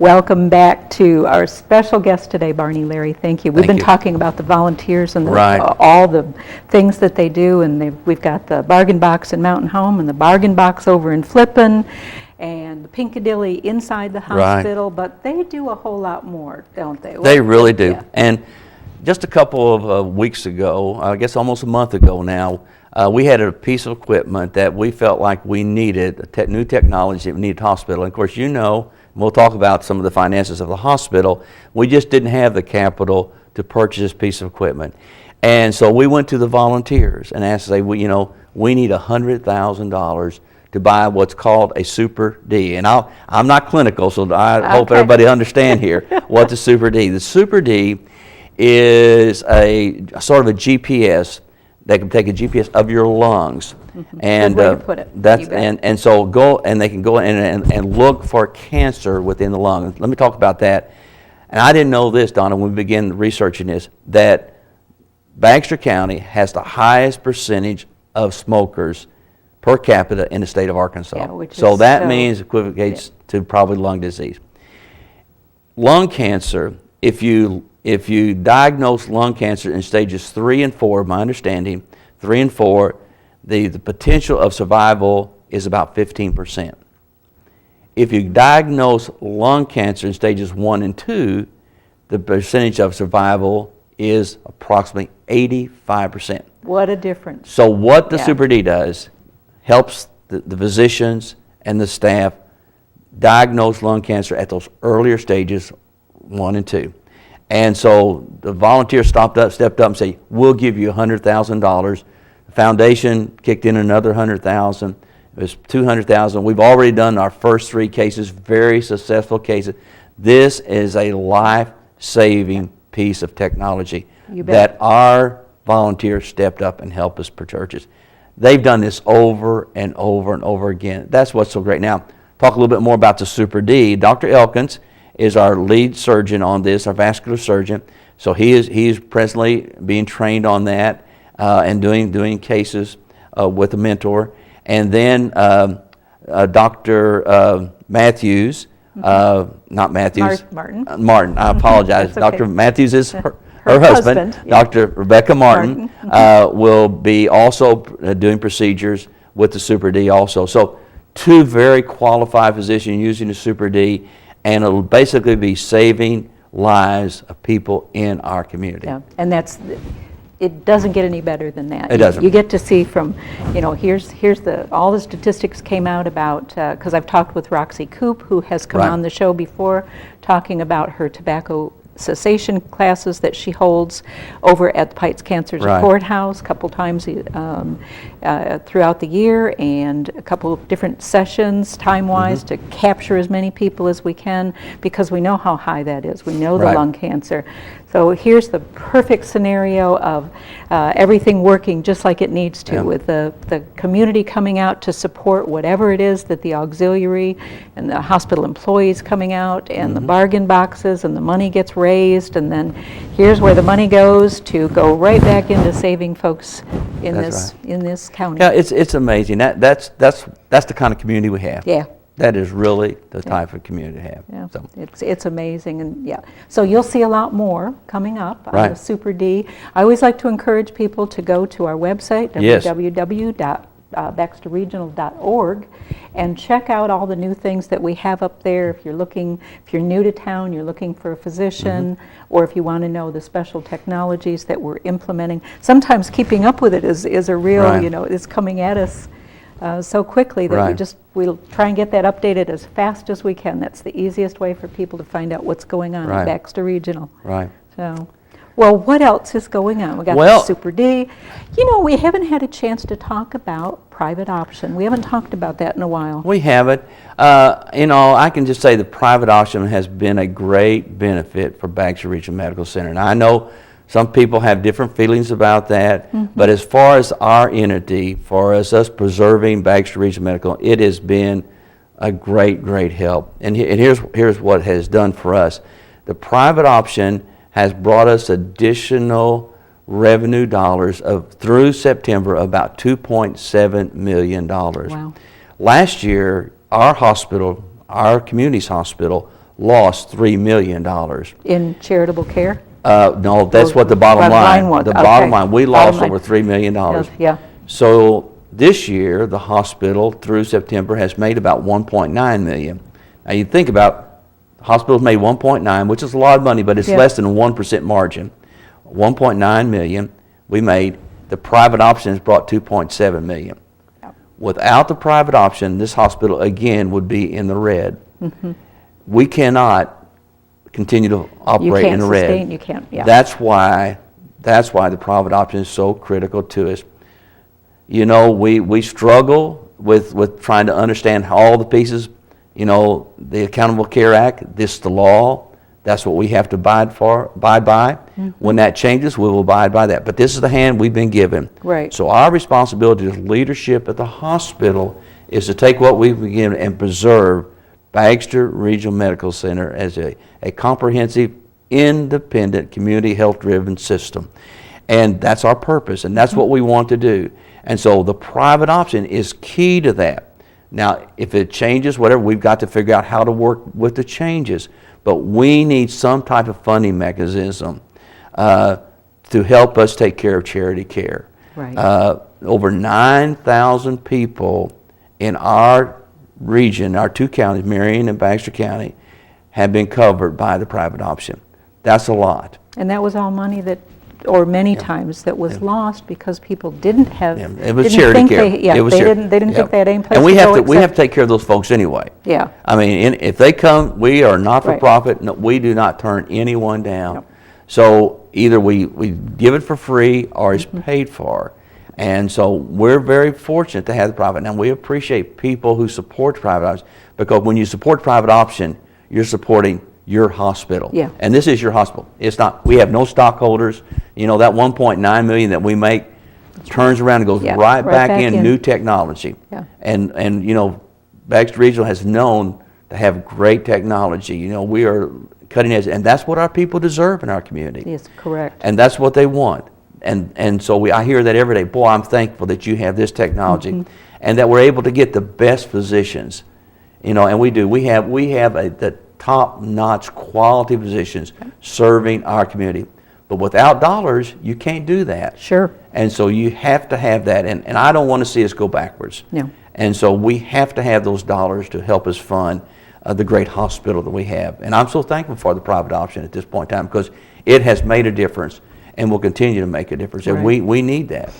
welcome back to our special guest today, Barney Larry. Thank you. We've been talking about the volunteers and all the things that they do, and we've got the bargain box in Mountain Home and the bargain box over in Flippin and the Piccadilly inside the hospital, but they do a whole lot more, don't they? They really do. Yeah. And just a couple of weeks ago, I guess almost a month ago now, we had a piece of equipment that we felt like we needed, new technology that we needed hospital. And of course, you know, we'll talk about some of the finances of the hospital. We just didn't have the capital to purchase this piece of equipment. And so we went to the volunteers and asked, say, we need $100,000 to buy what's called a Super D. And I'm not clinical, so I hope everybody understand here what the Super D. The Super D is a sort of a GPS. They can take a GPS of your lungs, and good way to put it. That's and so they can go in and look for cancer within the lung. Let me talk about that. And I didn't know this, Donna, when we began researching this, that Baxter County has the highest percentage of smokers per capita in the state of Arkansas. Yeah, so that means equivocates to probably lung disease. Lung cancer, if you diagnose lung cancer in stages 3 and 4, my understanding, 3 and 4, the potential of survival is about 15%. If you diagnose lung cancer in stages 1 and 2, the percentage of survival is approximately 85%. What a difference. So what the Super D does helps the physicians and the staff diagnose lung cancer at those earlier stages, 1 and 2. And so the volunteers stepped up and said, we'll give you $100,000. The foundation kicked in another $100,000. It was $200,000. We've already done our first 3 cases, very successful cases. This is a life-saving piece of technology that our volunteers stepped up and helped us purchase. They've done this over and over and over again. That's what's so great. Now, talk a little bit more about the Super D. Dr. Elkins is our lead surgeon on this, our vascular surgeon. So he is presently being trained on that and doing cases with a mentor. And then Dr. Matthews, not Matthews. Martin. Martin, I apologize. Dr. Matthews is her husband. Yeah. Dr. Rebecca Martin will be also doing procedures with the Super D also. So 2 very qualified physicians using the Super D, and it'll basically be saving lives of people in our community. Yeah, and it doesn't get any better than that. It doesn't. You get to see from, here's all the statistics came out about, because I've talked with Roxy Coop, who has come on the show before, talking about her tobacco cessation classes that she holds over at the Pikes Cancer Courthouse a couple times throughout the year, and a couple of different sessions time-wise to capture as many people as we can, because we know how high that is. We know the lung cancer. So here's the perfect scenario of everything working just like it needs to, with the community coming out to support whatever it is that the auxiliary and the hospital employees coming out, and the bargain boxes, and the money gets raised, and then here's where the money goes to go right back into saving folks in this county. Yeah, it's amazing. That's the kind of community we have. Yeah. That is really the type of community to have. Yeah, so. It's amazing, and so you'll see a lot more coming up on the Super D. I always like to encourage people to go to our website, www.baxterregional.org, and check out all the new things that we have up there. If you're new to town, you're looking for a physician, or if you want to know the special technologies that we're implementing. Sometimes keeping up with it is a real, it's coming at us so quickly that we'll try and get that updated as fast as we can. That's the easiest way for people to find out what's going on at Baxter Regional. So, well, what else is going on? We got the Super D. We haven't had a chance to talk about private option. We haven't talked about that in a while. We haven't. I can just say the private option has been a great benefit for Baxter Regional Medical Center. And I know some people have different feelings about that, but as far as our entity, for us preserving Baxter Regional Medical, it has been a great help. And here's what it has done for us. The private option has brought us additional revenue dollars through September, about $2.7 million. Wow. Last year, our hospital, our community's hospital, lost $3 million. In charitable care? No, that's what the bottom line. was. The Okay. bottom line, we lost Bottom over $3 million. Yeah. So this year, the hospital through September has made about $1.9 million. Now you think about, the hospital's made 1.9, which is a lot of money, but it's Yeah. less than a 1% margin. 1.9 million we made. The private option has brought 2.7 million. Without the private option, this hospital again would be in the red. We cannot continue to operate in the red. Sustain, you can't, yeah. That's why the private option is so critical to us. You know, we struggle with trying to understand all the pieces. You know, the Accountable Care Act, this is the law. That's what we have to abide by. When that changes, we will abide by that. But this is the hand we've been given. Right. So our responsibility as leadership at the hospital is to take what we've been given and preserve Baxter Regional Medical Center as a comprehensive, independent, community health-driven system. And that's our purpose, and that's what we want to do. And so the private option is key to that. Now, if it changes, whatever, we've got to figure out how to work with the changes. But we need some type of funding mechanism to help us take care of charity care. Right. Over 9,000 people in our region, our two counties, Marion and Baxter County, have been covered by the private option. That's a lot. And that was all money that, or many times, that was lost because people didn't have. It was didn't charity think care. They, yeah, it was they charity. didn't think they had any place and we to have go. we have to take care of those folks anyway. Yeah. I mean, if they come, we are not for profit. No, we do not turn anyone down. Yep. So either we give it for free or it's paid for. And so we're very fortunate to have the private. Now we appreciate people who support the private option, because when you support private option, you're supporting your hospital. Yeah. And this is your hospital. It's not, we have no stockholders. You know, that 1.9 million that we make turns around and goes right back in new technology. Yeah. And you know, Baxter Regional has known to have great technology. You know, we are cutting edge, and that's what our people deserve in our community. Yes, correct. And that's what they want. And so I hear that every day. Boy, I'm thankful that you have this technology, and that we're able to get the best physicians. You know, and we do. We have the top-notch quality physicians serving our community. But without dollars, you can't do that. Sure. And so you have to have that, and I don't want to see us go backwards. No. And so we have to have those dollars to help us fund the great hospital that we have. And I'm so thankful for the private option at this point in time, because it has made a difference and will continue to make a difference. And we need that.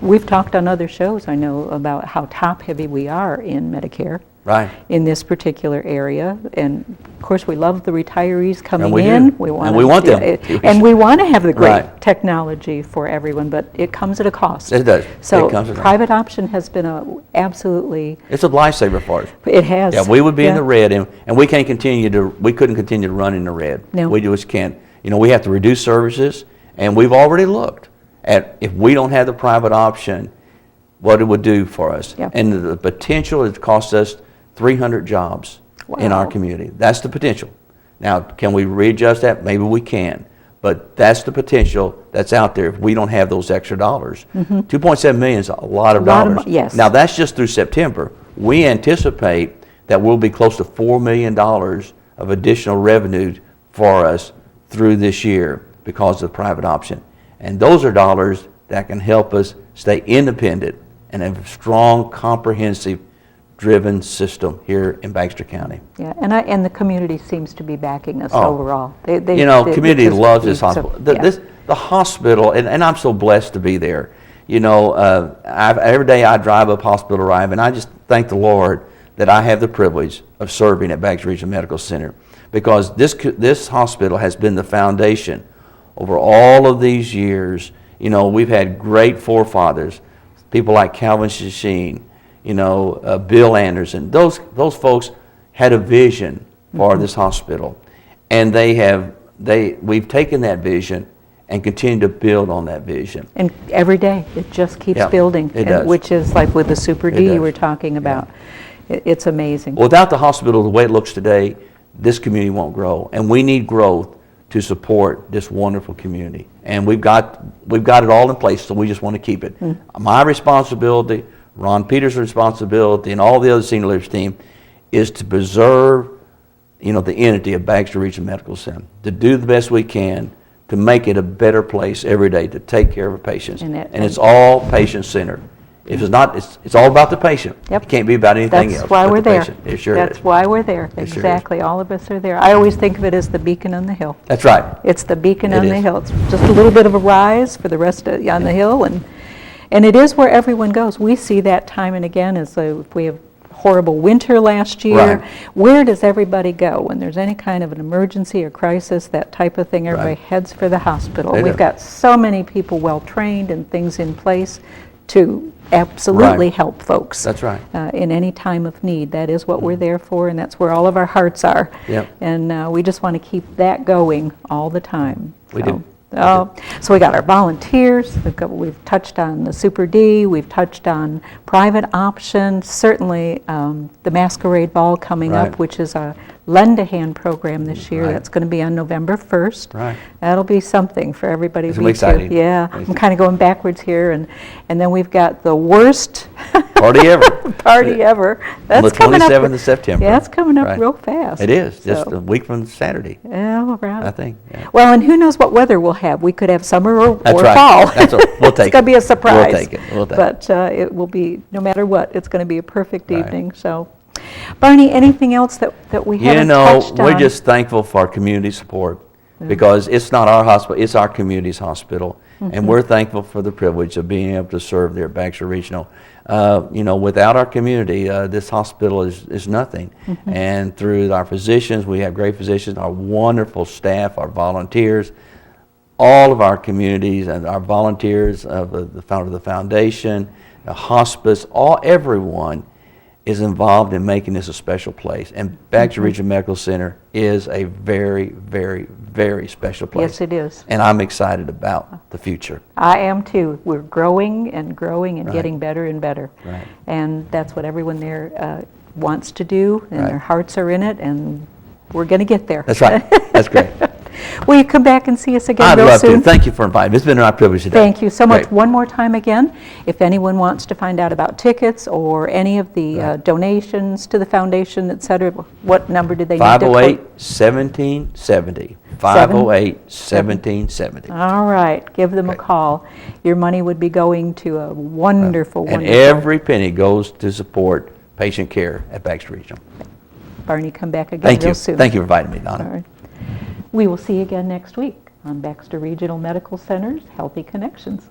We've talked on other shows, I know, about how top-heavy we are in Medicare. Right. In this particular area, and of course we love the retirees coming we in. do. And we want them. And we want to have the great Right. technology for everyone, but it comes at a cost. It does. So It comes at a private option has been absolutely. It's a lifesaver for us. It has. Yeah, we would be in the red, and we couldn't continue to run in the red. No. We just can't. You know, we have to reduce services, and we've already looked at, if we don't have the private option, what it would do for us. Yeah. And the potential, it costs us 300 jobs in our Wow. community. That's the potential. Now, can we readjust that? Maybe we can. But that's the potential that's out there if we don't have those extra dollars. 2.7 million is a lot of dollars. Yes. Now, that's just through September. We anticipate that we'll be close to $4 million of additional revenue for us through this year because of the private option. And those are dollars that can help us stay independent and have a strong, comprehensive, driven system here in Baxter County. Yeah, and the community seems to be backing us overall. They Community just loves this so- hospital. yeah. The hospital, and I'm so blessed to be there. You know, every day I drive up Hospital Drive, and I just thank the Lord that I have the privilege of serving at Baxter Regional Medical Center, because this hospital has been the foundation over all of these years. You know, we've had great forefathers, people like Calvin Shasheen, you know, Bill Anderson. Those folks had a vision for this hospital, and we've taken that vision and continue to build on that vision. And every day, it just keeps building. It does. Which is like with the Super D does. you were talking about. It's amazing. Without the hospital the way it looks today, this community won't grow, and we need growth to support this wonderful community. And we've got it all in place, so we just want to keep it. My responsibility, Ron Peters' responsibility, and all the other senior leaders team is to preserve, the entity of Baxter Regional Medical Center, to do the best we can to make it a better place every day to take care of our patients. And it's all patient-centered. If it's not, it's all about the patient. Yep. It can't be about anything else. That's why but we're the there. patient. It sure That's is. why we're there. It sure is. Exactly. All of us are there. I always think of it as the beacon on the hill. That's right. It's the beacon It on the is. hill. It's just a little bit of a rise for the rest of, on the hill, and it is where everyone goes. We see that time and again as if we have horrible winter last year. Right. Where does everybody go when there's any kind of an emergency or crisis, that type of thing? Everybody Right. heads for the hospital. They We've do. got so many people well-trained and things in place to absolutely Right. help folks. That's right. In any time of need. That is what we're there for, and that's where all of our hearts are. Yep. And we just want to keep that going all the time. We do. So we got our volunteers, we've touched on the Super D, we've touched on private options, certainly the Masquerade Ball coming Right. up, which is a lend-a-hand program this year. Right. That's going to be on November 1st. Right. That'll be something for everybody. It's gonna be exciting. Yeah, I'm kind of going backwards here, and then we've got the worst Party ever. party ever. That's On the coming up. 27th of September. Yeah, it's coming up Right. real fast. It is, just So, a week from Saturday, yeah, right. I think. Yeah. Well, and who knows what weather we'll have. We could have summer or That's right. fall. That's what- we'll take It's going to be it. a surprise. We'll take it. We'll take But it will be, no matter what, it's going to be a perfect Right. evening. So, Barney, anything else that we haven't touched on? We're just thankful for our community support because it's not our hospital, it's our community's hospital. And we're thankful for the privilege of being able to serve there at Baxter Regional. Without our community, this hospital is nothing. And through our physicians, we have great physicians, our wonderful staff, our volunteers, all of our communities and our volunteers of the founder of the foundation, the hospice, everyone is involved in making this a special place. And Baxter Regional Medical Center is a very, very, very special place. Yes, it is. And I'm excited about the future. I am too. We're growing and growing and Right. getting better and better. Right. And that's what everyone there wants to do, and Right. their hearts are in it, and we're going to get there. That's right. That's great. Will you come back and see us again I'd real love soon? to. Thank you for inviting me. It's been our privilege today. Thank you so much. Great. One more time again, if anyone wants to find out about tickets or any of the Right. donations to the foundation, et cetera, what number do they need to call? 508-1770. 508-1770. All right, give them a Okay. call. Your money would be going to a wonderful, And wonderful. every penny goes to support patient care at Baxter Regional. Barney, come back again Thank real you. soon. Thank you for inviting me, Donna. All right. We will see you again next week on Baxter Regional Medical Center's Healthy Connections.